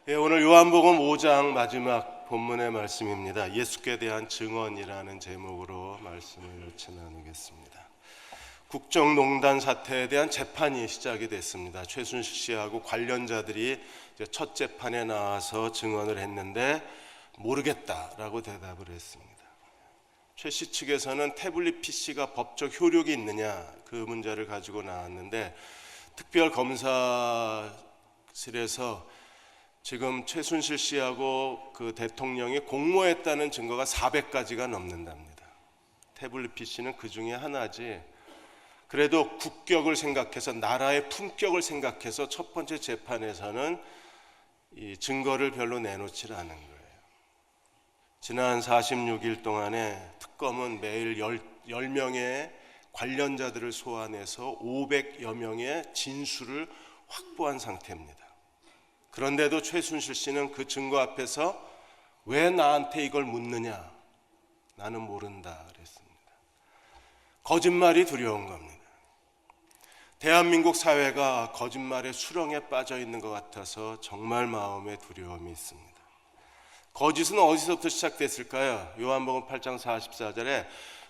오늘 요한복음 5장 마지막 본문의 말씀입니다. 예수께 대한 증언이라는 제목으로 말씀을 나누겠습니다. 국정농단 사태에 대한 재판이 시작이 됐습니다. 최순실 씨하고 관련자들이 첫 재판에 나와서 증언을 했는데 모르겠다라고 대답을 했습니다. 최 씨 측에서는 태블릿 PC가 법적 효력이 있느냐 그 문제를 가지고 나왔는데 특별검사실에서 지금 최순실 씨하고 그 대통령이 공모했다는 증거가 400가지가 넘는답니다. 태블릿 PC는 그 중에 하나지. 그래도 국격을 생각해서 나라의 품격을 생각해서 첫 번째 재판에서는 이 증거를 별로 내놓지 않은 거예요. 지난 46일 동안에 특검은 매일 10명의 관련자들을 소환해서 500여 명의 진술을 확보한 상태입니다. 그런데도 최순실 씨는 그 증거 앞에서 왜 나한테 이걸 묻느냐? 나는 모른다 그랬습니다. 거짓말이 두려운 겁니다. 대한민국 사회가 거짓말의 수렁에 빠져 있는 것 같아서 정말 마음에 두려움이 있습니다. 거짓은 어디서부터 시작됐을까요? 요한복음 8장 44절에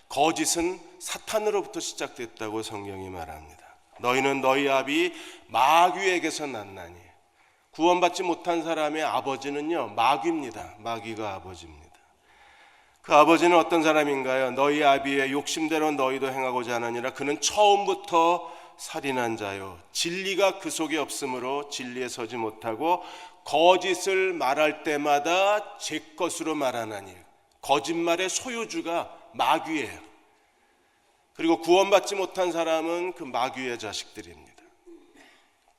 거짓은 사탄으로부터 시작됐다고 성경이 말합니다. 너희는 너희 아비 마귀에게서 났나니. 구원받지 못한 사람의 아버지는요, 마귀입니다. 마귀가 아버지입니다. 그 아버지는 어떤 사람인가요? 너희 아비의 욕심대로 너희도 행하고자 하느니라. 그는 처음부터 살인한 자요, 진리가 그 속에 없으므로 진리에 서지 못하고 거짓을 말할 때마다 제 것으로 말하나니. 거짓말의 소유주가 마귀예요. 그리고 구원받지 못한 사람은 그 마귀의 자식들입니다.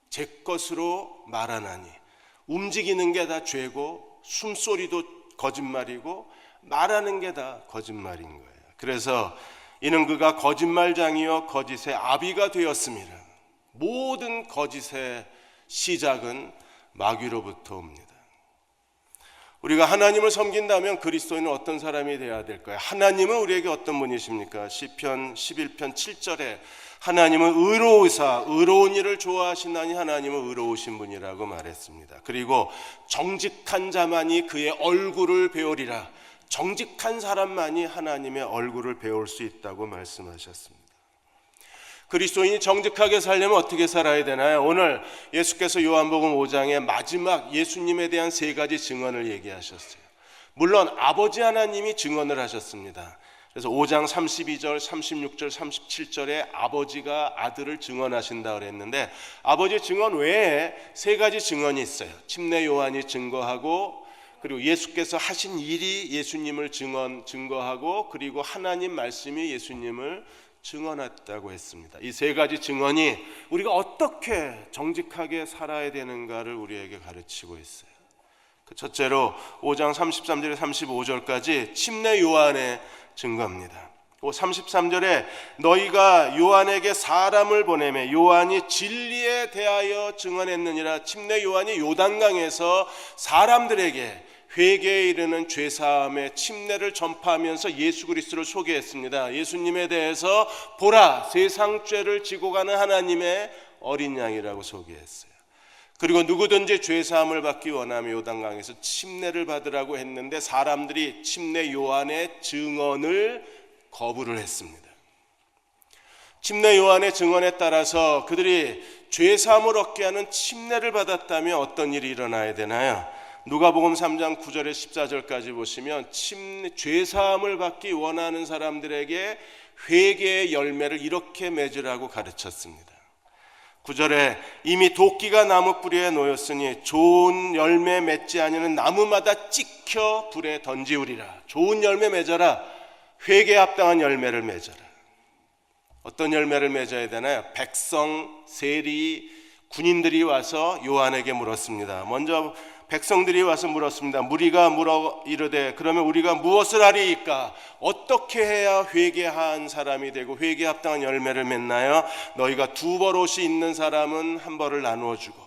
제 것으로 말하나니. 움직이는 게 다 죄고 숨소리도 거짓말이고 말하는 게 다 거짓말인 거예요. 그래서 이는 그가 거짓말장이요 거짓의 아비가 되었습니다. 모든 거짓의 시작은 마귀로부터 옵니다. 우리가 하나님을 섬긴다면 그리스도인은 어떤 사람이 되어야 될까요? 하나님은 우리에게 어떤 분이십니까? 시편 11편 7절에 하나님은 의로우사 의로운 일을 좋아하시나니 하나님은 의로우신 분이라고 말했습니다. 그리고 정직한 자만이 그의 얼굴을 배우리라. 정직한 사람만이 하나님의 얼굴을 배울 수 있다고 말씀하셨습니다. 그리스도인이 정직하게 살려면 어떻게 살아야 되나요? 오늘 예수께서 요한복음 5장의 마지막 예수님에 대한 3가지 증언을 얘기하셨어요. 물론 아버지 하나님이 증언을 하셨습니다. 그래서 5장 32절, 36절, 37절에 아버지가 아들을 증언하신다 그랬는데 아버지 증언 외에 3가지 증언이 있어요. 침례 요한이 증거하고, 그리고 예수께서 하신 일이 예수님을 증거하고, 그리고 하나님 말씀이 예수님을 증언했다고 했습니다. 이 3가지 증언이 우리가 어떻게 정직하게 살아야 되는가를 우리에게 가르치고 있어요. 첫째로 5장 33절에 35절까지 침례 요한의 증거입니다. 33절에 너희가 요한에게 사람을 보내매 요한이 진리에 대하여 증언했느니라. 침례 요한이 요단강에서 사람들에게 회개에 이르는 죄사함의 침례를 전파하면서 예수 그리스도를 소개했습니다. 예수님에 대해서 보라, 세상 죄를 지고 가는 하나님의 어린 양이라고 소개했어요. 그리고 누구든지 죄사함을 받기 원하면 요단강에서 침례를 받으라고 했는데 사람들이 침례 요한의 증언을 거부를 했습니다. 침례 요한의 증언에 따라서 그들이 죄사함을 얻게 하는 침례를 받았다면 어떤 일이 일어나야 되나요? 누가복음 3장 9절에 14절까지 보시면 죄사함을 받기 원하는 사람들에게 회개의 열매를 이렇게 맺으라고 가르쳤습니다. 9절에 이미 도끼가 나무 뿌리에 놓였으니 좋은 열매 맺지 아니하는 나무마다 찍혀 불에 던지우리라. 좋은 열매 맺어라. 회개에 합당한 열매를 맺어라. 어떤 열매를 맺어야 되나요? 백성, 세리, 군인들이 와서 요한에게 물었습니다. 먼저 백성들이 와서 물었습니다. 무리가 물어 이르되 그러면 우리가 무엇을 하리이까? 어떻게 해야 회개한 사람이 되고 회개에 합당한 열매를 맺나요? 너희가 2버롯이 있는 사람은 1벌을 나누어 주고,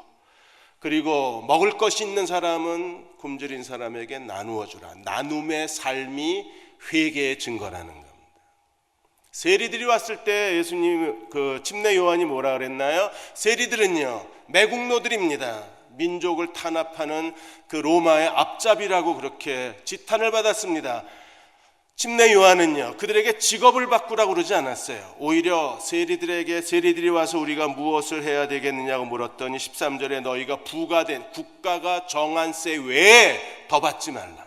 그리고 먹을 것이 있는 사람은 굶주린 사람에게 나누어 주라. 나눔의 삶이 회개의 증거라는 겁니다. 세리들이 왔을 때 예수님 침례 요한이 뭐라 그랬나요? 세리들은요 매국노들입니다. 민족을 탄압하는 그 로마의 앞잡이라고 그렇게 지탄을 받았습니다. 침례 요한은요, 그들에게 직업을 바꾸라고 그러지 않았어요. 오히려 세리들이 와서 우리가 무엇을 해야 되겠느냐고 물었더니 13절에 너희가 부가된 국가가 정한 세 외에 더 받지 말라.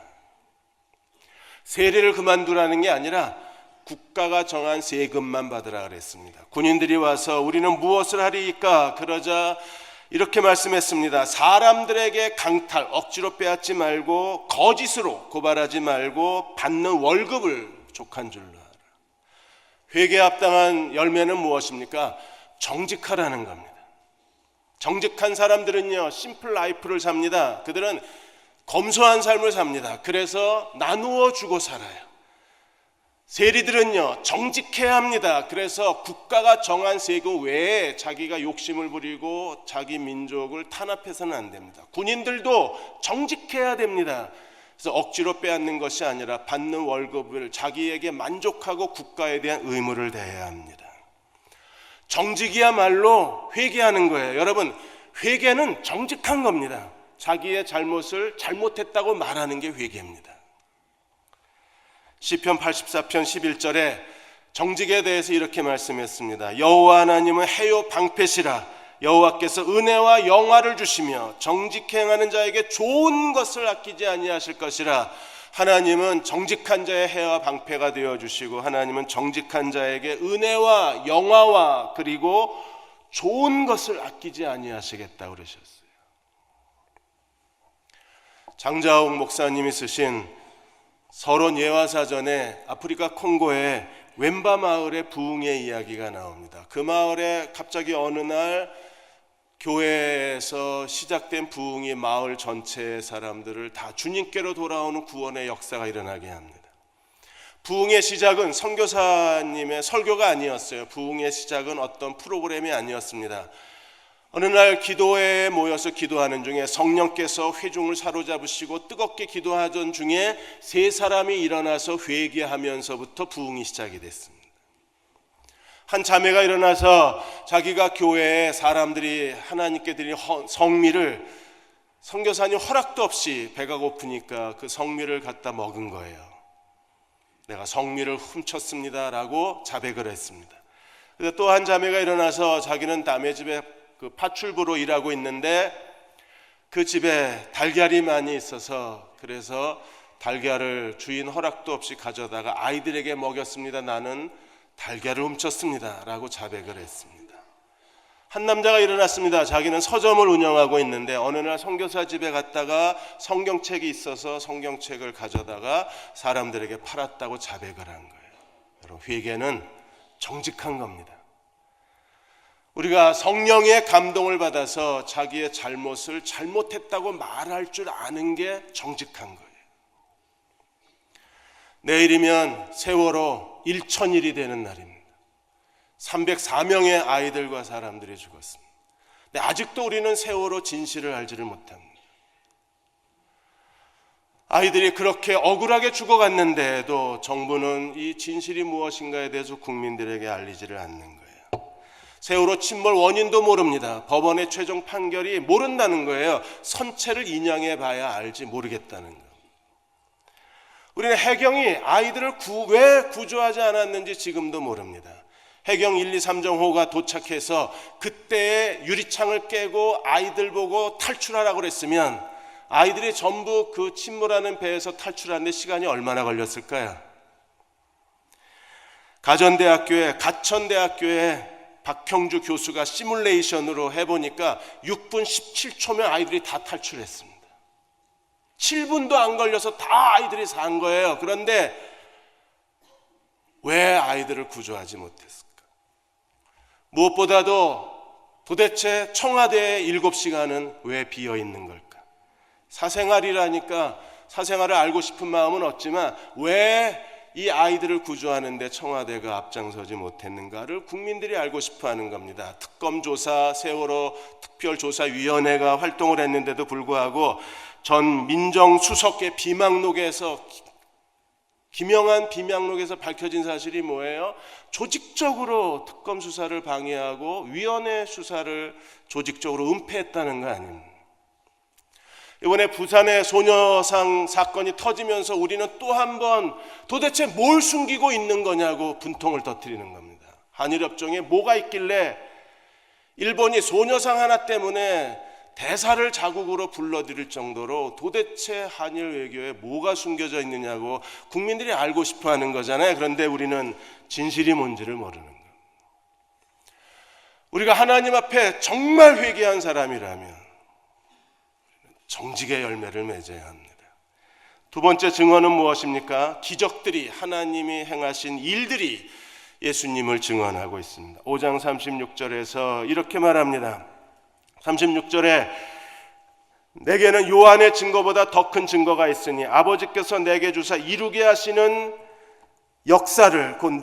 세리를 그만두라는 게 아니라 국가가 정한 세금만 받으라 그랬습니다. 군인들이 와서 우리는 무엇을 하리이까? 그러자 이렇게 말씀했습니다. 사람들에게 강탈, 억지로 빼앗지 말고 거짓으로 고발하지 말고 받는 월급을 족한 줄로 하라. 회개에 합당한 열매는 무엇입니까? 정직하라는 겁니다. 정직한 사람들은요, 심플 라이프를 삽니다. 그들은 검소한 삶을 삽니다. 그래서 나누어 주고 살아요. 세리들은요, 정직해야 합니다. 그래서 국가가 정한 세금 외에 자기가 욕심을 부리고 자기 민족을 탄압해서는 안 됩니다. 군인들도 정직해야 됩니다. 그래서 억지로 빼앗는 것이 아니라 받는 월급을 자기에게 만족하고 국가에 대한 의무를 다해야 합니다. 정직이야말로 회개하는 거예요. 여러분, 회개는 정직한 겁니다. 자기의 잘못을 잘못했다고 말하는 게 회개입니다. 시편 84편 11절에 정직에 대해서 이렇게 말씀했습니다. 여호와 하나님은 해요 방패시라. 여호와께서 은혜와 영화를 주시며 정직히 행하는 자에게 좋은 것을 아끼지 아니하실 것이라. 하나님은 정직한 자의 해와 방패가 되어주시고 하나님은 정직한 자에게 은혜와 영화와 그리고 좋은 것을 아끼지 아니하시겠다 그러셨어요. 장자옥 목사님이 쓰신 서론 예화사전에 아프리카 콩고의 웬바 마을의 부흥의 이야기가 나옵니다. 그 마을에 갑자기 어느 날 교회에서 시작된 부흥이 마을 전체의 사람들을 다 주님께로 돌아오는 구원의 역사가 일어나게 합니다. 부흥의 시작은 선교사님의 설교가 아니었어요. 부흥의 시작은 어떤 프로그램이 아니었습니다. 어느 날 기도회에 모여서 기도하는 중에 성령께서 회중을 사로잡으시고 뜨겁게 기도하던 중에 세 사람이 일어나서 회개하면서부터 부흥이 시작이 됐습니다. 한 자매가 일어나서 자기가 교회에 사람들이 하나님께 드린 성미를 선교사님 허락도 없이 배가 고프니까 그 성미를 갖다 먹은 거예요. 내가 성미를 훔쳤습니다 라고 자백을 했습니다. 또 한 자매가 일어나서 자기는 남의 집에 그 파출부로 일하고 있는데 그 집에 달걀이 많이 있어서 그래서 달걀을 주인 허락도 없이 가져다가 아이들에게 먹였습니다. 나는 달걀을 훔쳤습니다 라고 자백을 했습니다. 한 남자가 일어났습니다. 자기는 서점을 운영하고 있는데 어느 날 선교사 집에 갔다가 성경책이 있어서 성경책을 가져다가 사람들에게 팔았다고 자백을 한 거예요. 여러분, 회개는 정직한 겁니다. 우리가 성령의 감동을 받아서 자기의 잘못을 잘못했다고 말할 줄 아는 게 정직한 거예요. 내일이면 세월호 1000일이 되는 날입니다. 304명의 아이들과 사람들이 죽었습니다. 근데 아직도 우리는 세월호 진실을 알지를 못합니다. 아이들이 그렇게 억울하게 죽어갔는데도 정부는 이 진실이 무엇인가에 대해서 국민들에게 알리지를 않는 거예요. 세월호 침몰 원인도 모릅니다. 법원의 최종 판결이 모른다는 거예요. 선체를 인양해 봐야 알지 모르겠다는 거. 우리는 해경이 아이들을 왜 구조하지 않았는지 지금도 모릅니다. 해경 1, 2, 3정호가 도착해서 그때의 유리창을 깨고 아이들 보고 탈출하라고 그랬으면 아이들이 전부 그 침몰하는 배에서 탈출하는데 시간이 얼마나 걸렸을까요? 가천대학교에 박형주 교수가 시뮬레이션으로 해보니까 6분 17초면 아이들이 다 탈출했습니다. 7분도 안 걸려서 다 아이들이 산 거예요. 그런데 왜 아이들을 구조하지 못했을까? 무엇보다도 도대체 청와대의 7시간은 왜 비어 있는 걸까? 사생활이라니까 사생활을 알고 싶은 마음은 없지만 왜 이 아이들을 구조하는데 청와대가 앞장서지 못했는가를 국민들이 알고 싶어하는 겁니다. 특검조사, 세월호 특별조사위원회가 활동을 했는데도 불구하고 전 민정수석의 비망록에서 김영한 비망록에서 밝혀진 사실이 뭐예요? 조직적으로 특검 수사를 방해하고 위원회 수사를 조직적으로 은폐했다는 거 아닙니까? 이번에 부산의 소녀상 사건이 터지면서 우리는 또 한 번 도대체 뭘 숨기고 있는 거냐고 분통을 터뜨리는 겁니다. 한일협정에 뭐가 있길래 일본이 소녀상 하나 때문에 대사를 자국으로 불러들일 정도로 도대체 한일 외교에 뭐가 숨겨져 있느냐고 국민들이 알고 싶어하는 거잖아요. 그런데 우리는 진실이 뭔지를 모르는 거예요. 우리가 하나님 앞에 정말 회개한 사람이라면 정직의 열매를 맺어야 합니다. 두 번째 증언은 무엇입니까? 기적들이, 하나님이 행하신 일들이 예수님을 증언하고 있습니다. 5장 36절에서 이렇게 말합니다. 36절에 내게는 요한의 증거보다 더 큰 증거가 있으니 아버지께서 내게 주사 이루게 하시는 역사를, 곧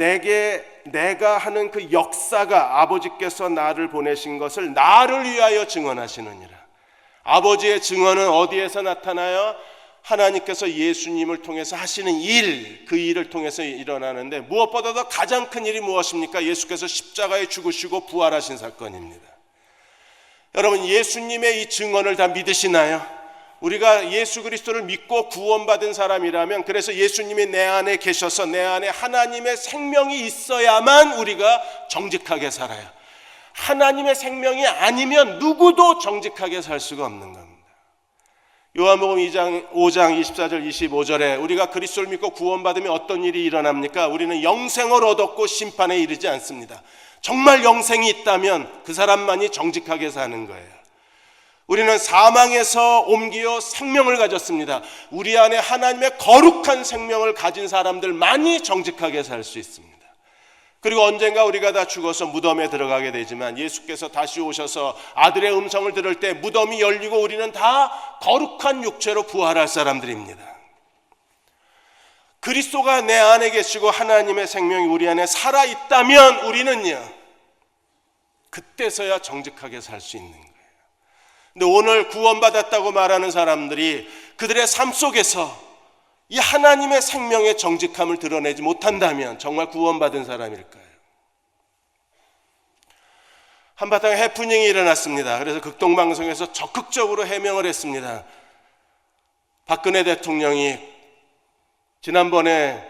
내가 하는 그 역사가 아버지께서 나를 보내신 것을 나를 위하여 증언하시느니라. 아버지의 증언은 어디에서 나타나요? 하나님께서 예수님을 통해서 하시는 일, 그 일을 통해서 일어나는데 무엇보다도 가장 큰 일이 무엇입니까? 예수께서 십자가에 죽으시고 부활하신 사건입니다. 여러분, 예수님의 이 증언을 다 믿으시나요? 우리가 예수 그리스도를 믿고 구원받은 사람이라면, 그래서 예수님이 내 안에 계셔서 내 안에 하나님의 생명이 있어야만 우리가 정직하게 살아요. 하나님의 생명이 아니면 누구도 정직하게 살 수가 없는 겁니다. 요한복음 5장 24절 25절에 우리가 그리스도를 믿고 구원받으면 어떤 일이 일어납니까? 우리는 영생을 얻었고 심판에 이르지 않습니다. 정말 영생이 있다면 그 사람만이 정직하게 사는 거예요. 우리는 사망에서 옮겨 생명을 가졌습니다. 우리 안에 하나님의 거룩한 생명을 가진 사람들만이 정직하게 살 수 있습니다. 그리고 언젠가 우리가 다 죽어서 무덤에 들어가게 되지만 예수께서 다시 오셔서 아들의 음성을 들을 때 무덤이 열리고 우리는 다 거룩한 육체로 부활할 사람들입니다. 그리스도가 내 안에 계시고 하나님의 생명이 우리 안에 살아있다면 우리는요, 그때서야 정직하게 살 수 있는 거예요. 근데 오늘 구원받았다고 말하는 사람들이 그들의 삶 속에서 이 하나님의 생명의 정직함을 드러내지 못한다면 정말 구원받은 사람일까요? 한바탕 해프닝이 일어났습니다. 그래서 극동방송에서 적극적으로 해명을 했습니다. 박근혜 대통령이 지난번에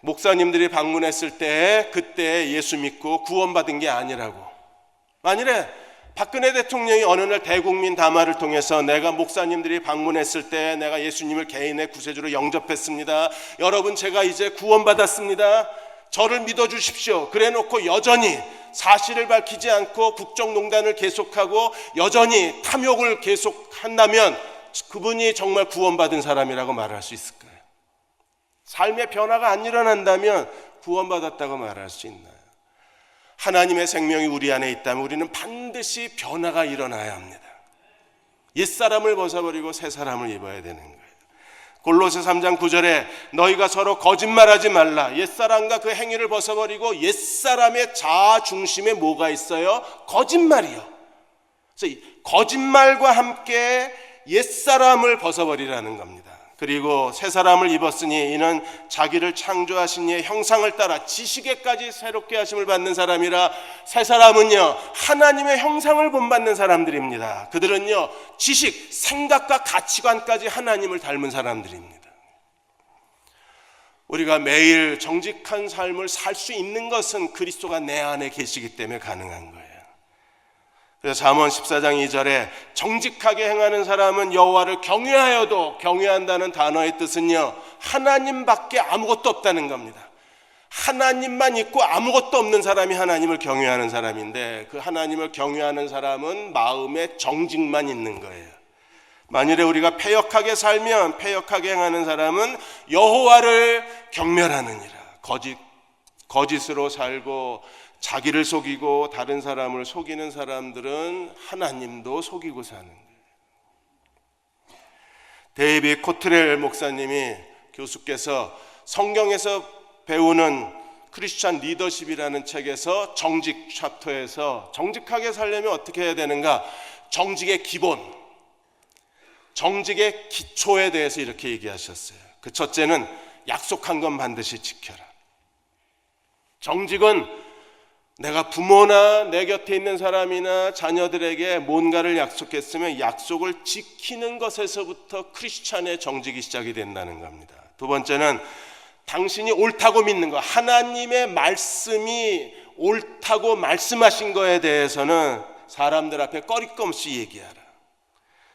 목사님들이 방문했을 때 그때 예수 믿고 구원받은 게 아니라고. 만일에 박근혜 대통령이 어느 날 대국민 담화를 통해서 내가 목사님들이 방문했을 때 내가 예수님을 개인의 구세주로 영접했습니다. 여러분, 제가 이제 구원받았습니다. 저를 믿어주십시오. 그래 놓고 여전히 사실을 밝히지 않고 국정농단을 계속하고 여전히 탐욕을 계속한다면 그분이 정말 구원받은 사람이라고 말할 수 있을까요? 삶의 변화가 안 일어난다면 구원받았다고 말할 수 있나요? 하나님의 생명이 우리 안에 있다면 우리는 반드시 변화가 일어나야 합니다. 옛사람을 벗어버리고 새사람을 입어야 되는 거예요. 골로새 3장 9절에 너희가 서로 거짓말하지 말라. 옛사람과 그 행위를 벗어버리고 옛사람의 자아 중심에 뭐가 있어요? 거짓말이요. 그래서 거짓말과 함께 옛사람을 벗어버리라는 겁니다. 그리고 새 사람을 입었으니 이는 자기를 창조하신 이의 형상을 따라 지식에까지 새롭게 하심을 받는 사람이라. 새 사람은요, 하나님의 형상을 본받는 사람들입니다. 그들은요, 지식, 생각과 가치관까지 하나님을 닮은 사람들입니다. 우리가 매일 정직한 삶을 살 수 있는 것은 그리스도가 내 안에 계시기 때문에 가능한 거예요. 그래서 잠언 14장 2절에 정직하게 행하는 사람은 여호와를 경외하여도, 경외한다는 단어의 뜻은요, 하나님밖에 아무것도 없다는 겁니다. 하나님만 있고 아무것도 없는 사람이 하나님을 경외하는 사람인데, 그 하나님을 경외하는 사람은 마음에 정직만 있는 거예요. 만일에 우리가 패역하게 살면, 패역하게 행하는 사람은 여호와를 경멸하느니라. 거짓으로 살고 자기를 속이고 다른 사람을 속이는 사람들은 하나님도 속이고 사는 거예요. 데이비드 코트렐 목사님이, 교수께서 성경에서 배우는 크리스찬 리더십이라는 책에서 정직 챕터에서 정직하게 살려면 어떻게 해야 되는가, 정직의 기본, 정직의 기초에 대해서 이렇게 얘기하셨어요. 그 첫째는 약속한 건 반드시 지켜라. 정직은 내가 부모나 내 곁에 있는 사람이나 자녀들에게 뭔가를 약속했으면 약속을 지키는 것에서부터 크리스찬의 정직이 시작이 된다는 겁니다. 두 번째는 당신이 옳다고 믿는 것, 하나님의 말씀이 옳다고 말씀하신 거에 대해서는 사람들 앞에 꺼리낌 없이 얘기하라.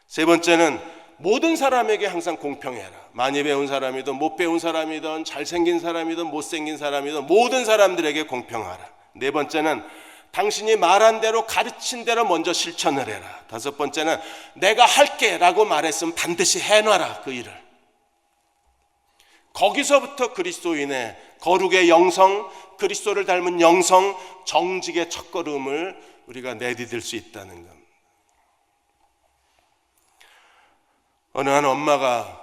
세 번째는 모든 사람에게 항상 공평해라. 많이 배운 사람이든 못 배운 사람이든 잘생긴 사람이든 못생긴 사람이든 모든 사람들에게 공평하라. 네 번째는 당신이 말한 대로 가르친 대로 먼저 실천을 해라. 다섯 번째는 내가 할게 라고 말했으면 반드시 해놔라. 그 일을. 거기서부터 그리스도인의 거룩의 영성, 그리스도를 닮은 영성, 정직의 첫걸음을 우리가 내디딜 수 있다는 겁니다. 어느 한 엄마가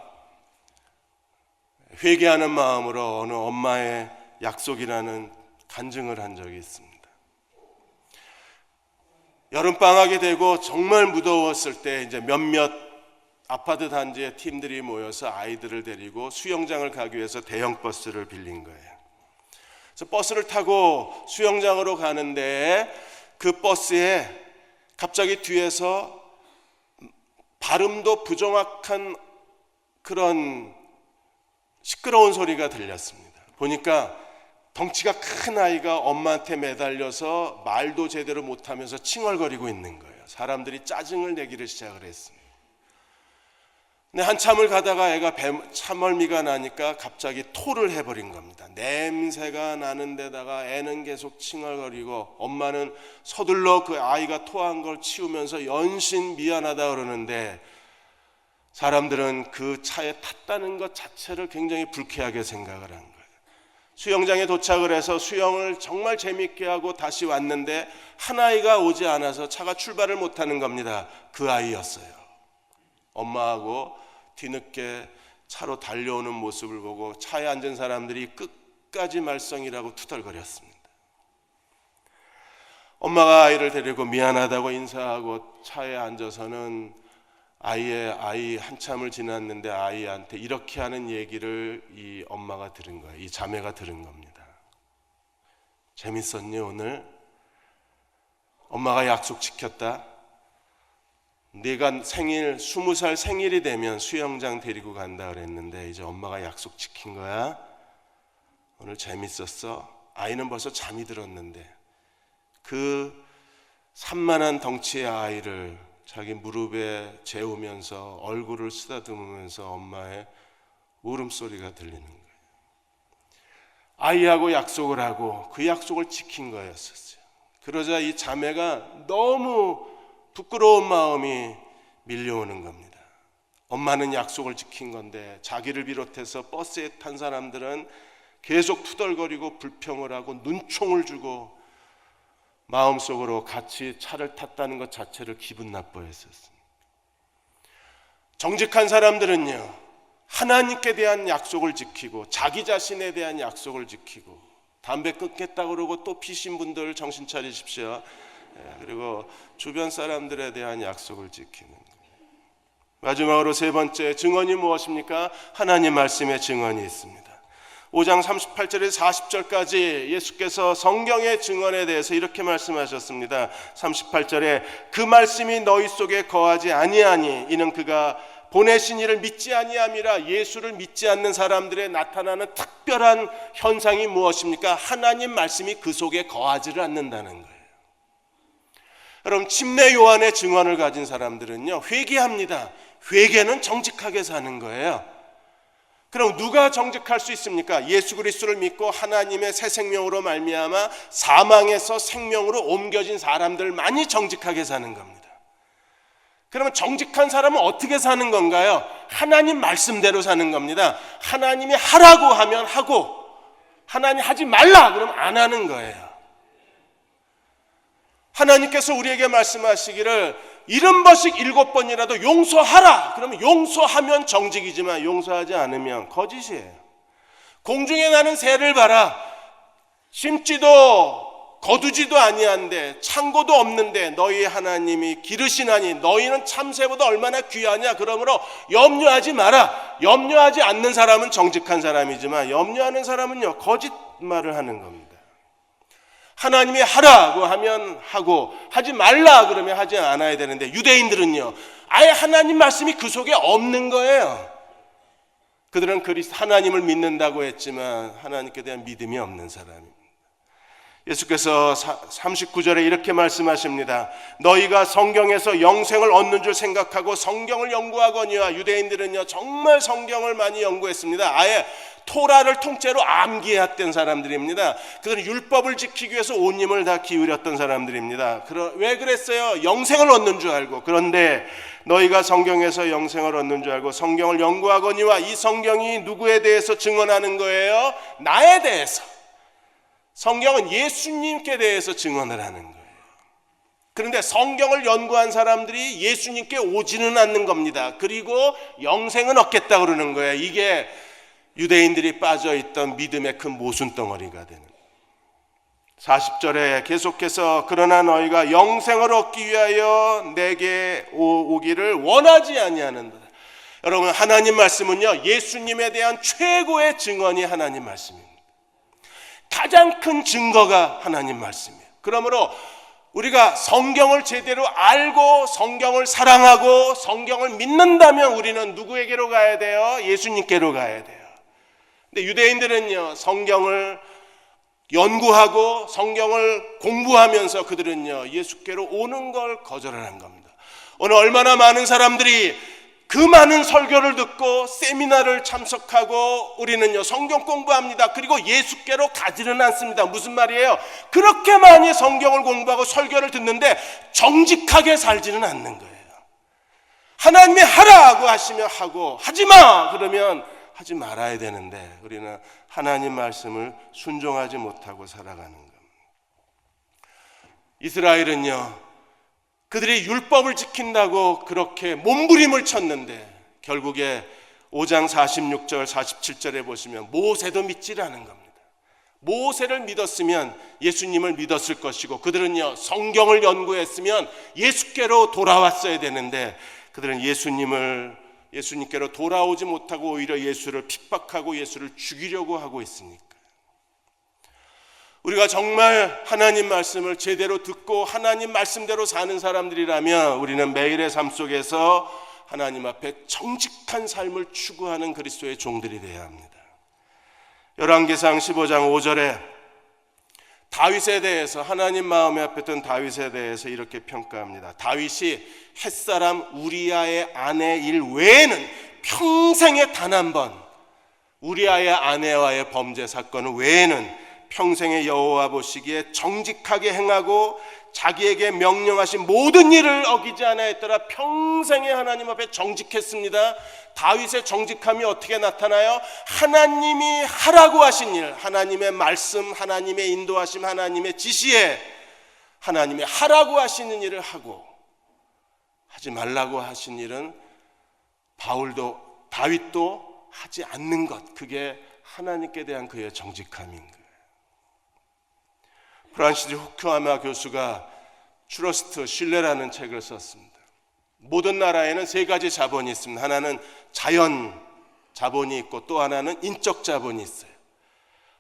회개하는 마음으로 어느 엄마의 약속이라는 간증을 한 적이 있습니다. 여름방학이 되고 정말 무더웠을 때 이제 몇몇 아파트 단지의 팀들이 모여서 아이들을 데리고 수영장을 가기 위해서 대형 버스를 빌린 거예요. 그래서 버스를 타고 수영장으로 가는데 그 버스에 갑자기 뒤에서 발음도 부정확한 그런 시끄러운 소리가 들렸습니다. 보니까 덩치가 큰 아이가 엄마한테 매달려서 말도 제대로 못하면서 칭얼거리고 있는 거예요. 사람들이 짜증을 내기를 시작을 했습니다. 근데 한참을 가다가 애가 참얼미가 나니까 갑자기 토를 해버린 겁니다. 냄새가 나는 데다가 애는 계속 칭얼거리고 엄마는 서둘러 그 아이가 토한 걸 치우면서 연신 미안하다 그러는데 사람들은 그 차에 탔다는 것 자체를 굉장히 불쾌하게 생각을 한 거예요. 수영장에 도착을 해서 수영을 정말 재밌게 하고 다시 왔는데 한 아이가 오지 않아서 차가 출발을 못하는 겁니다. 그 아이였어요. 엄마하고 뒤늦게 차로 달려오는 모습을 보고 차에 앉은 사람들이 끝까지 말썽이라고 투덜거렸습니다. 엄마가 아이를 데리고 미안하다고 인사하고 차에 앉아서는 아이 한참을 지났는데 아이한테 이렇게 하는 얘기를 이 엄마가 들은 거예요. 이 자매가 들은 겁니다. 재밌었니 오늘? 엄마가 약속 지켰다. 네가 생일 20살 생일이 되면 수영장 데리고 간다 그랬는데 이제 엄마가 약속 지킨 거야. 오늘 재밌었어. 아이는 벌써 잠이 들었는데 그 산만한 덩치의 아이를 자기 무릎에 재우면서 얼굴을 쓰다듬으면서 엄마의 울음소리가 들리는 거예요. 아이하고 약속을 하고 그 약속을 지킨 거였었어요. 그러자 이 자매가 너무 부끄러운 마음이 밀려오는 겁니다. 엄마는 약속을 지킨 건데 자기를 비롯해서 버스에 탄 사람들은 계속 투덜거리고 불평을 하고 눈총을 주고 마음속으로 같이 차를 탔다는 것 자체를 기분 나빠했었습니다. 정직한 사람들은요, 하나님께 대한 약속을 지키고 자기 자신에 대한 약속을 지키고 담배 끊겠다 그러고 또 피신 분들 정신 차리십시오. 그리고 주변 사람들에 대한 약속을 지키는 거예요. 마지막으로 세 번째 증언이 무엇입니까? 하나님 말씀의 증언이 있습니다. 5장 38절에서 40절까지 예수께서 성경의 증언에 대해서 이렇게 말씀하셨습니다. 38절에 그 말씀이 너희 속에 거하지 아니하니 이는 그가 보내신 이를 믿지 아니함이라. 예수를 믿지 않는 사람들에 나타나는 특별한 현상이 무엇입니까? 하나님 말씀이 그 속에 거하지를 않는다는 거예요. 여러분, 침례 요한의 증언을 가진 사람들은요, 회개합니다. 회개는 정직하게 사는 거예요. 그럼 누가 정직할 수 있습니까? 예수 그리스도를 믿고 하나님의 새 생명으로 말미암아 사망에서 생명으로 옮겨진 사람들만이 정직하게 사는 겁니다. 그러면 정직한 사람은 어떻게 사는 건가요? 하나님 말씀대로 사는 겁니다. 하나님이 하라고 하면 하고 하나님 하지 말라 그러면 안 하는 거예요. 하나님께서 우리에게 말씀하시기를 70번씩 7번이라도 용서하라. 그러면 용서하면 정직이지만 용서하지 않으면 거짓이에요. 공중에 나는 새를 봐라. 심지도 거두지도 아니한데 창고도 없는데 너희 하나님이 기르시나니 너희는 참새보다 얼마나 귀하냐. 그러므로 염려하지 마라. 염려하지 않는 사람은 정직한 사람이지만 염려하는 사람은요, 거짓말을 하는 겁니다. 하나님이 하라고 하면 하고 하지 말라 그러면 하지 않아야 되는데, 유대인들은요 아예 하나님 말씀이 그 속에 없는 거예요. 그들은 하나님을 믿는다고 했지만 하나님께 대한 믿음이 없는 사람입니다. 예수께서 39절에 이렇게 말씀하십니다. 너희가 성경에서 영생을 얻는 줄 생각하고 성경을 연구하거니와. 유대인들은요 정말 성경을 많이 연구했습니다. 아예 토라를 통째로 암기했던 사람들입니다. 그들은 율법을 지키기 위해서 온 힘을 다 기울였던 사람들입니다. 왜 그랬어요? 영생을 얻는 줄 알고. 그런데 너희가 성경에서 영생을 얻는 줄 알고 성경을 연구하거니와. 이 성경이 누구에 대해서 증언하는 거예요? 나에 대해서. 성경은 예수님께 대해서 증언을 하는 거예요. 그런데 성경을 연구한 사람들이 예수님께 오지는 않는 겁니다. 그리고 영생은 얻겠다 그러는 거예요. 이게 유대인들이 빠져있던 믿음의 큰 모순덩어리가 되는 거예요. 40절에 계속해서 그러나 너희가 영생을 얻기 위하여 내게 오기를 원하지 아니하는도다. 여러분, 하나님 말씀은요 예수님에 대한 최고의 증언이 하나님 말씀입니다. 가장 큰 증거가 하나님 말씀이에요. 그러므로 우리가 성경을 제대로 알고 성경을 사랑하고 성경을 믿는다면 우리는 누구에게로 가야 돼요? 예수님께로 가야 돼요. 근데 유대인들은요 성경을 연구하고 성경을 공부하면서 그들은요 예수께로 오는 걸 거절하는 겁니다. 오늘 얼마나 많은 사람들이 그 많은 설교를 듣고 세미나를 참석하고 우리는요 성경 공부합니다. 그리고 예수께로 가지는 않습니다. 무슨 말이에요? 그렇게 많이 성경을 공부하고 설교를 듣는데 정직하게 살지는 않는 거예요. 하나님이 하라고 하시면 하고 하지마 그러면 하지 말아야 되는데 우리는 하나님 말씀을 순종하지 못하고 살아가는 겁니다. 이스라엘은요 그들이 율법을 지킨다고 그렇게 몸부림을 쳤는데 결국에 5장 46절 47절에 보시면 모세도 믿지라는 겁니다. 모세를 믿었으면 예수님을 믿었을 것이고 그들은요 성경을 연구했으면 예수께로 돌아왔어야 되는데 그들은 예수님께로 돌아오지 못하고 오히려 예수를 핍박하고 예수를 죽이려고 하고 있으니까. 우리가 정말 하나님 말씀을 제대로 듣고 하나님 말씀대로 사는 사람들이라면 우리는 매일의 삶 속에서 하나님 앞에 정직한 삶을 추구하는 그리스도의 종들이 되어야 합니다. 열왕기상 15장 5절에 다윗에 대해서 하나님 마음에 앞에 다윗에 대해서 이렇게 평가합니다. 다윗이 햇사람 우리아의 아내 일 외에는 평생에 단 한 번 우리아의 아내와의 범죄 사건 외에는 평생에 여호와 보시기에 정직하게 행하고 자기에게 명령하신 모든 일을 어기지 아니하였더라. 평생에 하나님 앞에 정직했습니다. 다윗의 정직함이 어떻게 나타나요? 하나님이 하라고 하신 일, 하나님의 말씀, 하나님의 인도하심, 하나님의 지시에 하나님이 하라고 하시는 일을 하고 하지 말라고 하신 일은 다윗도 하지 않는 것, 그게 하나님께 대한 그의 정직함인 거예요. 프란시스 후쿠야마 교수가 트러스트, 신뢰라는 책을 썼습니다. 모든 나라에는 세 가지 자본이 있습니다. 하나는 자연 자본이 있고 또 하나는 인적 자본이 있어요.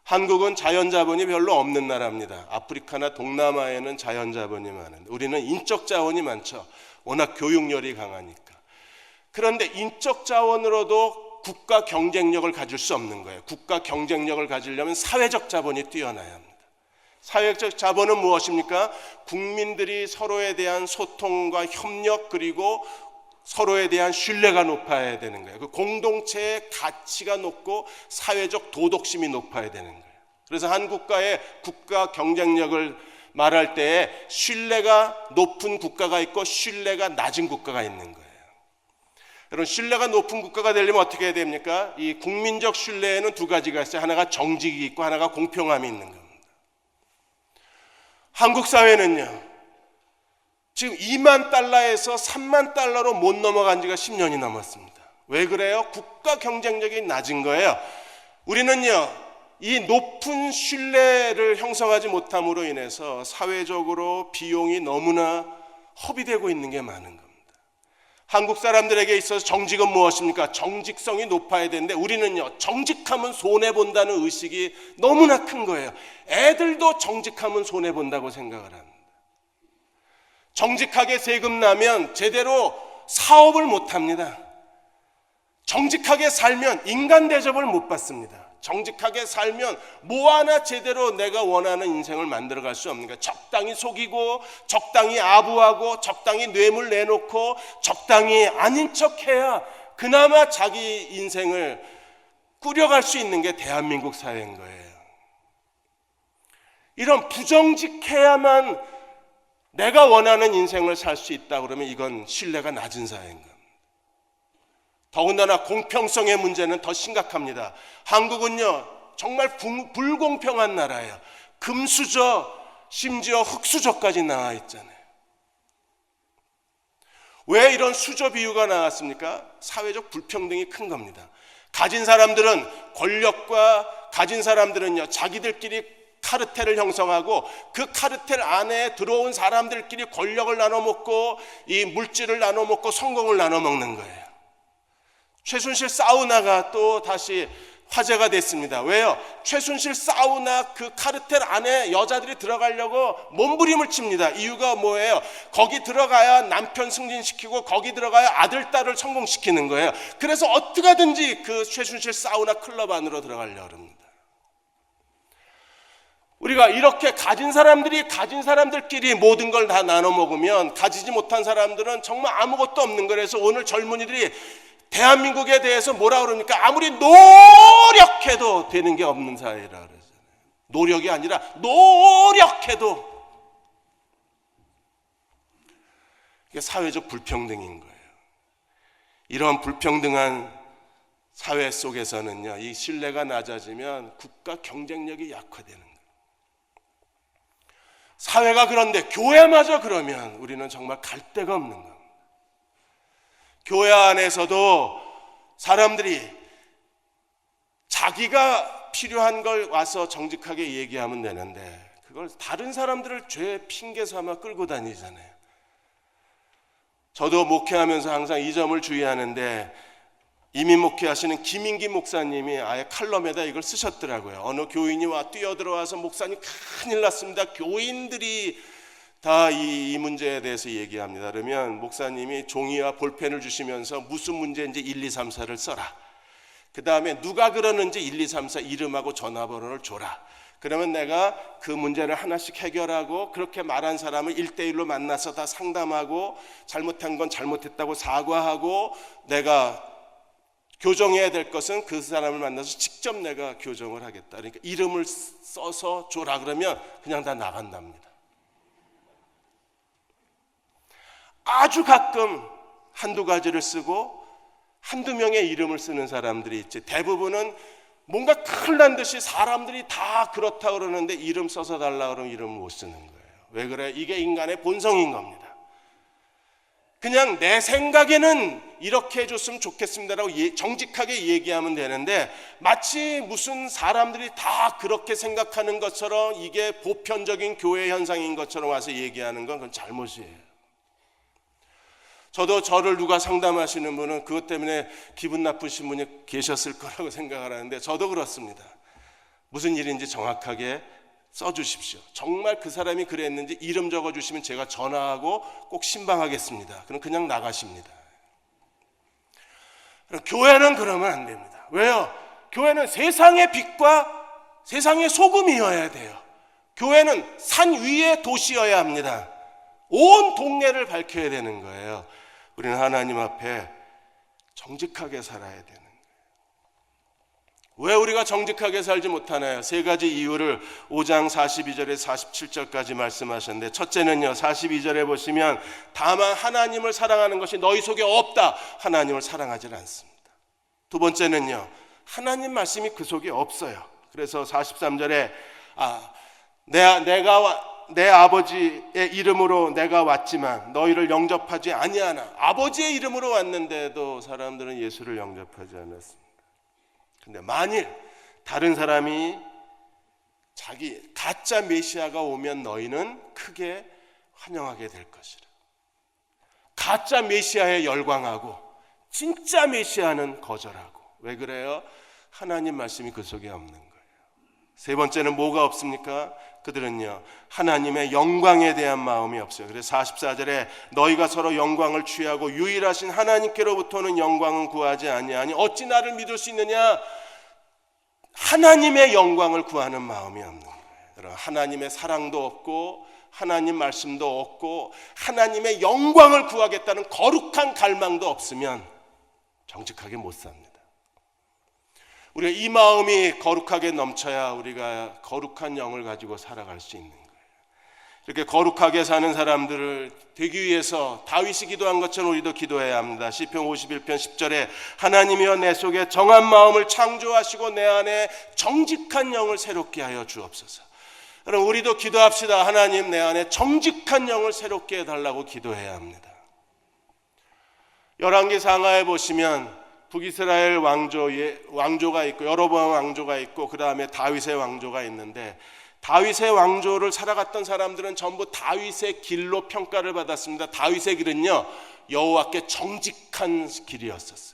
한국은 자연 자본이 별로 없는 나라입니다. 아프리카나 동남아에는 자연 자본이 많은데 우리는 인적 자원이 많죠. 워낙 교육열이 강하니까. 그런데 인적 자원으로도 국가 경쟁력을 가질 수 없는 거예요. 국가 경쟁력을 가지려면 사회적 자본이 뛰어나야 합니다. 사회적 자본은 무엇입니까? 국민들이 서로에 대한 소통과 협력 그리고 서로에 대한 신뢰가 높아야 되는 거예요. 그 공동체의 가치가 높고 사회적 도덕심이 높아야 되는 거예요. 그래서 한 국가의 국가 경쟁력을 말할 때 신뢰가 높은 국가가 있고 신뢰가 낮은 국가가 있는 거예요. 여러분, 신뢰가 높은 국가가 되려면 어떻게 해야 됩니까? 이 국민적 신뢰에는 두 가지가 있어요. 하나가 정직이 있고 하나가 공평함이 있는 겁니다. 한국 사회는요 지금 2만 달러에서 3만 달러로 못 넘어간 지가 10년이 넘었습니다. 왜 그래요? 국가 경쟁력이 낮은 거예요. 우리는요 이 높은 신뢰를 형성하지 못함으로 인해서 사회적으로 비용이 너무나 허비되고 있는 게 많은 겁니다. 한국 사람들에게 있어서 정직은 무엇입니까? 정직성이 높아야 되는데 우리는요, 정직하면 손해본다는 의식이 너무나 큰 거예요. 애들도 정직하면 손해본다고 생각을 합니다. 정직하게 세금 나면 제대로 사업을 못합니다. 정직하게 살면 인간 대접을 못 받습니다. 정직하게 살면 뭐 하나 제대로 내가 원하는 인생을 만들어갈 수 없는 거예요. 적당히 속이고 적당히 아부하고 적당히 뇌물 내놓고 적당히 아닌 척해야 그나마 자기 인생을 꾸려갈 수 있는 게 대한민국 사회인 거예요. 이런 부정직해야만 내가 원하는 인생을 살 수 있다 그러면 이건 신뢰가 낮은 사회인 겁니다. 더군다나 공평성의 문제는 더 심각합니다. 한국은요, 정말 불공평한 나라예요. 금수저, 심지어 흙수저까지 나와 있잖아요. 왜 이런 수저 비유가 나왔습니까? 사회적 불평등이 큰 겁니다. 가진 사람들은 권력과 가진 사람들은요, 자기들끼리 카르텔을 형성하고 그 카르텔 안에 들어온 사람들끼리 권력을 나눠 먹고 이 물질을 나눠 먹고 성공을 나눠 먹는 거예요. 최순실 사우나가 또 다시 화제가 됐습니다. 왜요? 최순실 사우나 그 카르텔 안에 여자들이 들어가려고 몸부림을 칩니다. 이유가 뭐예요? 거기 들어가야 남편 승진시키고 거기 들어가야 아들, 딸을 성공시키는 거예요. 그래서 어떻게 하든지 그 최순실 사우나 클럽 안으로 들어가려고 합니다. 우리가 이렇게 가진 사람들이 가진 사람들끼리 모든 걸 다 나눠 먹으면 가지지 못한 사람들은 정말 아무것도 없는 거예요. 그래서 오늘 젊은이들이 대한민국에 대해서 뭐라 그럽니까? 아무리 노력해도 되는 게 없는 사회라 그러잖아요. 노력이 아니라 노력해도. 이게 사회적 불평등인 거예요. 이런 불평등한 사회 속에서는요, 이 신뢰가 낮아지면 국가 경쟁력이 약화되는 거예요. 사회가 그런데 교회마저 그러면 우리는 정말 갈 데가 없는 겁니다. 교회 안에서도 사람들이 자기가 필요한 걸 와서 정직하게 얘기하면 되는데 그걸 다른 사람들을 죄 핑계 삼아 끌고 다니잖아요. 저도 목회하면서 항상 이 점을 주의하는데 이민 목회하시는 김인기 목사님이 아예 칼럼에다 이걸 쓰셨더라고요. 어느 교인이 뛰어들어와서 목사님 큰일 났습니다. 교인들이 다 이 문제에 대해서 얘기합니다. 그러면 목사님이 종이와 볼펜을 주시면서 무슨 문제인지 1, 2, 3, 4를 써라. 그 다음에 누가 그러는지 1, 2, 3, 4 이름하고 전화번호를 줘라. 그러면 내가 그 문제를 하나씩 해결하고 그렇게 말한 사람을 1대1로 만나서 다 상담하고 잘못한 건 잘못했다고 사과하고 내가 교정해야 될 것은 그 사람을 만나서 직접 내가 교정을 하겠다. 그러니까 이름을 써서 줘라 그러면 그냥 다 나간답니다. 아주 가끔 한두 가지를 쓰고 한두 명의 이름을 쓰는 사람들이 있지, 대부분은 뭔가 큰일 난 듯이 사람들이 다 그렇다고 그러는데 이름 써서 달라 그러면 이름을 못 쓰는 거예요. 왜 그래? 이게 인간의 본성인 겁니다. 그냥 내 생각에는 이렇게 해줬으면 좋겠습니다라고 정직하게 얘기하면 되는데 마치 무슨 사람들이 다 그렇게 생각하는 것처럼 이게 보편적인 교회 현상인 것처럼 와서 얘기하는 건 그건 잘못이에요. 저도 저를 누가 상담하시는 분은 그것 때문에 기분 나쁘신 분이 계셨을 거라고 생각을 하는데 저도 그렇습니다. 무슨 일인지 정확하게 써주십시오. 정말 그 사람이 그랬는지 이름 적어주시면 제가 전화하고 꼭 신방하겠습니다. 그럼 그냥 나가십니다. 교회는 그러면 안 됩니다. 왜요? 교회는 세상의 빛과 세상의 소금이어야 돼요. 교회는 산 위의 도시여야 합니다. 온 동네를 밝혀야 되는 거예요. 우리는 하나님 앞에 정직하게 살아야 되는 거예요. 왜 우리가 정직하게 살지 못하나요? 세 가지 이유를 5장 42절에 47절까지 말씀하셨는데, 첫째는요, 42절에 보시면 다만 하나님을 사랑하는 것이 너희 속에 없다. 하나님을 사랑하지 않습니다. 두 번째는요, 하나님 말씀이 그 속에 없어요. 그래서 43절에 내 아버지의 이름으로 내가 왔지만 너희를 영접하지 아니하나. 아버지의 이름으로 왔는데도 사람들은 예수를 영접하지 않았습니다. 근데 만일 다른 사람이 자기 가짜 메시아가 오면 너희는 크게 환영하게 될 것이라. 가짜 메시아에 열광하고 진짜 메시아는 거절하고. 왜 그래요? 하나님 말씀이 그 속에 없는 거예요. 세 번째는 뭐가 없습니까? 그들은요, 하나님의 영광에 대한 마음이 없어요. 그래서 44절에 너희가 서로 영광을 취하고 유일하신 하나님께로부터는 영광은 구하지 아니하니 어찌 나를 믿을 수 있느냐? 하나님의 영광을 구하는 마음이 없는 거예요. 하나님의 사랑도 없고 하나님 말씀도 없고 하나님의 영광을 구하겠다는 거룩한 갈망도 없으면 정직하게 못 삽니다. 우리가 이 마음이 거룩하게 넘쳐야 우리가 거룩한 영을 가지고 살아갈 수 있는 거예요. 이렇게 거룩하게 사는 사람들을 되기 위해서 다윗이 기도한 것처럼 우리도 기도해야 합니다. 시편 51편 10절에 하나님이여 내 속에 정한 마음을 창조하시고 내 안에 정직한 영을 새롭게 하여 주옵소서. 그럼 우리도 기도합시다. 하나님, 내 안에 정직한 영을 새롭게 해달라고 기도해야 합니다. 열왕기 상하에 보시면 북이스라엘 왕조가 있고 여로보암 왕조가 있고 그 다음에 다윗의 왕조가 있는데, 다윗의 왕조를 살아갔던 사람들은 전부 다윗의 길로 평가를 받았습니다. 다윗의 길은요, 여호와께 정직한 길이었었어요.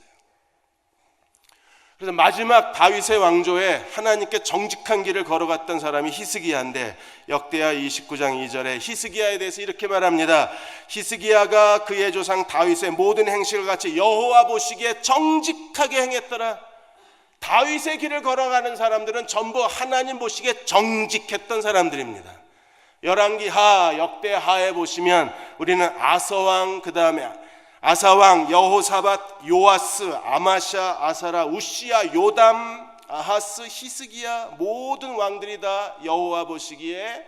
그래서 마지막 다윗의 왕조에 하나님께 정직한 길을 걸어갔던 사람이 히스기야인데, 역대하 29장 2절에 히스기야에 대해서 이렇게 말합니다. 히스기야가 그의 조상 다윗의 모든 행실과 같이 여호와 보시기에 정직하게 행했더라. 다윗의 길을 걸어가는 사람들은 전부 하나님 보시기에 정직했던 사람들입니다. 열왕기하, 역대하에 보시면 우리는 아서왕, 그 다음에 아사왕, 여호사밧, 요아스, 아마샤, 아사라, 우시야, 요담, 아하스, 히스기야, 모든 왕들이 다 여호와 보시기에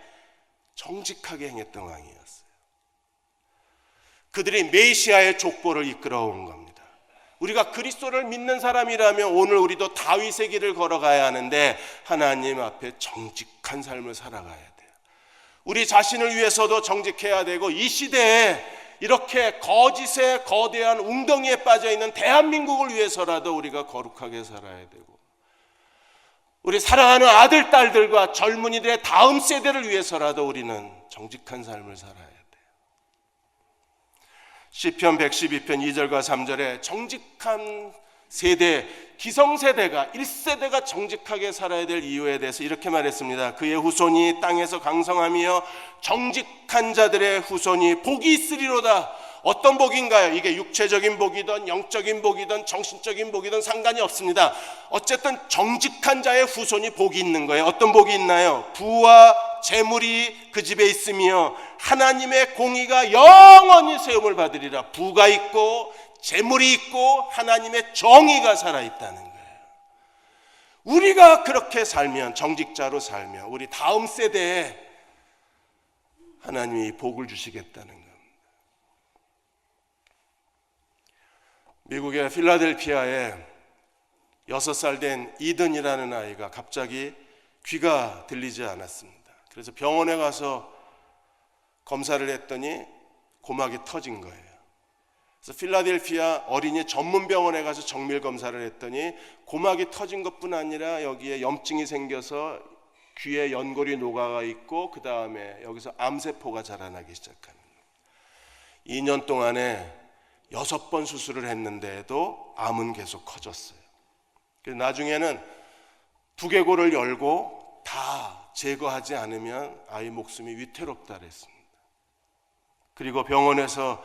정직하게 행했던 왕이었어요. 그들이 메시아의 족보를 이끌어온 겁니다. 우리가 그리스도를 믿는 사람이라면 오늘 우리도 다윗의 길을 걸어가야 하는데 하나님 앞에 정직한 삶을 살아가야 돼요. 우리 자신을 위해서도 정직해야 되고, 이 시대에 이렇게 거짓의 거대한 웅덩이에 빠져있는 대한민국을 위해서라도 우리가 거룩하게 살아야 되고, 우리 사랑하는 아들, 딸들과 젊은이들의 다음 세대를 위해서라도 우리는 정직한 삶을 살아야 돼요. 시편 112편 2절과 3절에 정직한 세대, 기성세대가 1세대가 정직하게 살아야 될 이유에 대해서 이렇게 말했습니다. 그의 후손이 땅에서 강성하며 정직한 자들의 후손이 복이 있으리로다. 어떤 복인가요? 이게 육체적인 복이든 영적인 복이든 정신적인 복이든 상관이 없습니다. 어쨌든 정직한 자의 후손이 복이 있는 거예요. 어떤 복이 있나요? 부와 재물이 그 집에 있으며 하나님의 공의가 영원히 세움을 받으리라. 부가 있고 재물이 있고 하나님의 정의가 살아있다는 거예요. 우리가 그렇게 살면, 정직자로 살면 우리 다음 세대에 하나님이 복을 주시겠다는 겁니다. 미국의 필라델피아에 6살 된 이든이라는 아이가 갑자기 귀가 들리지 않았습니다. 그래서 병원에 가서 검사를 했더니 고막이 터진 거예요. 그래서 필라델피아 어린이 전문병원에 가서 정밀 검사를 했더니 고막이 터진 것뿐 아니라 여기에 염증이 생겨서 귀에 연골이 녹아가 있고 그 다음에 여기서 암세포가 자라나기 시작하는 거예요. 2년 동안에 6번 수술을 했는데도 암은 계속 커졌어요. 그래서 나중에는 두개골을 열고 다 제거하지 않으면 아이 목숨이 위태롭다 그랬습니다. 그리고 병원에서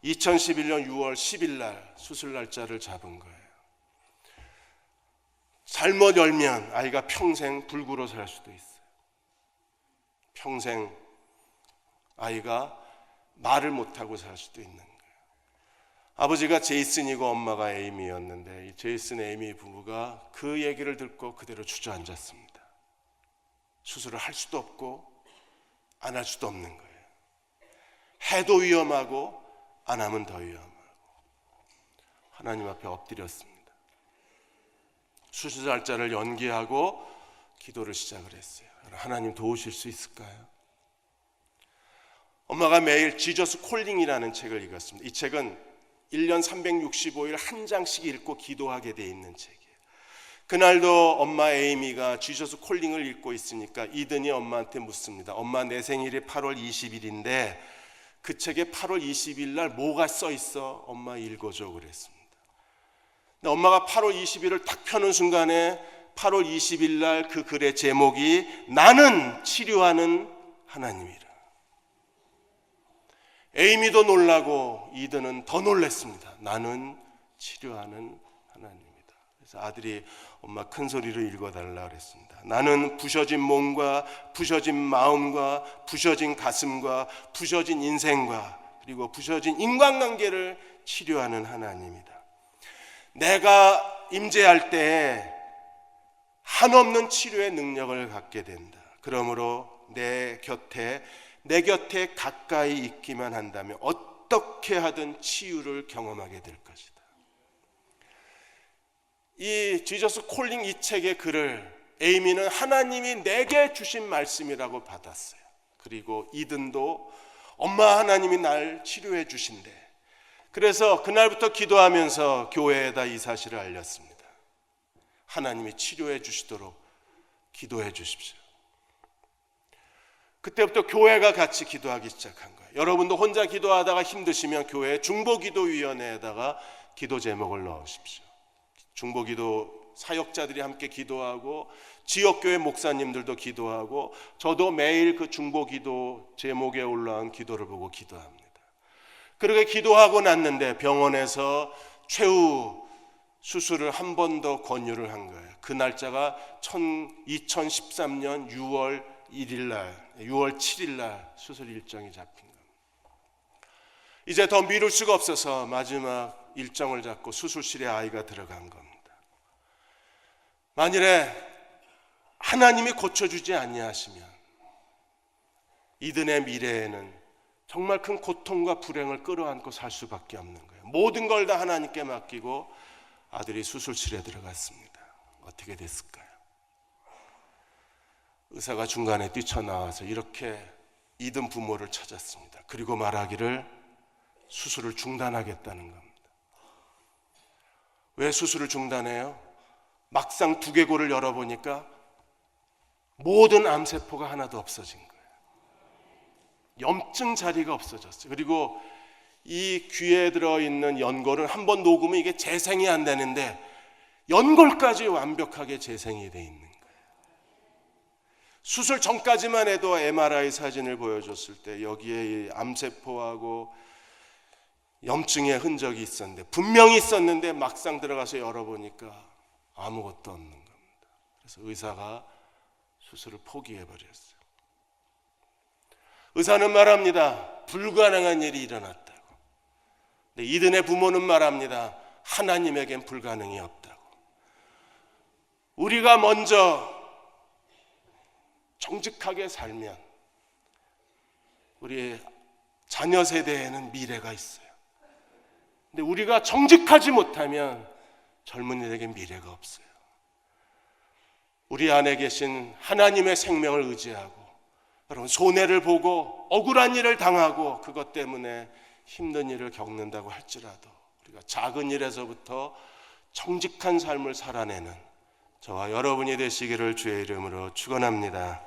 2011년 6월 10일 날 수술 날짜를 잡은 거예요. 잘못 열면 아이가 평생 불구로 살 수도 있어요. 평생 아이가 말을 못하고 살 수도 있는 거예요. 아버지가 제이슨이고 엄마가 에이미였는데 이 제이슨 에이미 부부가 그 얘기를 듣고 그대로 주저앉았습니다. 수술을 할 수도 없고 안 할 수도 없는 거예요. 해도 위험하고 안 하면 더 위험하고. 하나님 앞에 엎드렸습니다. 수술 날짜를 연기하고 기도를 시작을 했어요. 하나님 도우실 수 있을까요? 엄마가 매일 지저스 콜링이라는 책을 읽었습니다. 이 책은 1년 365일 한 장씩 읽고 기도하게 돼 있는 책이에요. 그날도 엄마 에이미가 지저스 콜링을 읽고 있으니까 이든이 엄마한테 묻습니다. 엄마, 내 생일이 8월 20일인데 그 책에 8월 20일 날 뭐가 써 있어? 엄마 읽어줘 그랬습니다. 근데 엄마가 8월 20일을 딱 펴는 순간에 8월 20일 날 그 글의 제목이 나는 치료하는 하나님이라. 에이미도 놀라고 이든은 더 놀랐습니다. 나는 치료하는 하나님이다. 그래서 아들이 엄마 큰 소리로 읽어달라 그랬습니다. 나는 부셔진 몸과 부셔진 마음과 부셔진 가슴과 부셔진 인생과 그리고 부셔진 인간관계를 치료하는 하나님이다. 내가 임재할 때에 한없는 치료의 능력을 갖게 된다. 그러므로 내 곁에 가까이 있기만 한다면 어떻게 하든 치유를 경험하게 될 것이다. 이 지저스 콜링 이 책의 글을 에이미는 하나님이 내게 주신 말씀이라고 받았어요. 그리고 이든도 엄마 하나님이 날 치료해 주신대. 그래서 그날부터 기도하면서 교회에다 이 사실을 알렸습니다. 하나님이 치료해 주시도록 기도해 주십시오. 그때부터 교회가 같이 기도하기 시작한 거예요. 여러분도 혼자 기도하다가 힘드시면 교회 중보기도위원회에다가 기도 제목을 넣으십시오. 중보기도 사역자들이 함께 기도하고 지역교회 목사님들도 기도하고 저도 매일 그 중보기도 제목에 올라온 기도를 보고 기도합니다. 그렇게 기도하고 났는데 병원에서 최후 수술을 한 번 더 권유를 한 거예요. 그 날짜가 2013년 6월 7일 날 수술 일정이 잡힌 겁니다. 이제 더 미룰 수가 없어서 마지막 일정을 잡고 수술실에 아이가 들어간 겁니다. 만일에 하나님이 고쳐주지 아니하시면 이든의 미래에는 정말 큰 고통과 불행을 끌어안고 살 수밖에 없는 거예요. 모든 걸 다 하나님께 맡기고 아들이 수술실에 들어갔습니다. 어떻게 됐을까요? 의사가 중간에 뛰쳐나와서 이렇게 이든 부모를 찾았습니다. 그리고 말하기를 수술을 중단하겠다는 겁니다. 왜 수술을 중단해요? 막상 두개골을 열어보니까 모든 암세포가 하나도 없어진 거예요. 염증 자리가 없어졌어요. 그리고 이 귀에 들어있는 연골은 한번 녹으면 이게 재생이 안 되는데 연골까지 완벽하게 재생이 돼 있는 거예요. 수술 전까지만 해도 MRI 사진을 보여줬을 때 여기에 이 암세포하고 염증의 흔적이 있었는데 분명히 있었는데 막상 들어가서 열어보니까 아무것도 없는 겁니다. 그래서 의사가 수술을 포기해버렸어요. 의사는 말합니다. 불가능한 일이 일어났다고. 근데 이든의 부모는 말합니다. 하나님에겐 불가능이 없다고. 우리가 먼저 정직하게 살면 우리 자녀 세대에는 미래가 있어요. 근데 우리가 정직하지 못하면 젊은이들에겐 미래가 없어요. 우리 안에 계신 하나님의 생명을 의지하고 여러분 손해를 보고 억울한 일을 당하고 그것 때문에 힘든 일을 겪는다고 할지라도 우리가 작은 일에서부터 정직한 삶을 살아내는 저와 여러분이 되시기를 주의 이름으로 축원합니다.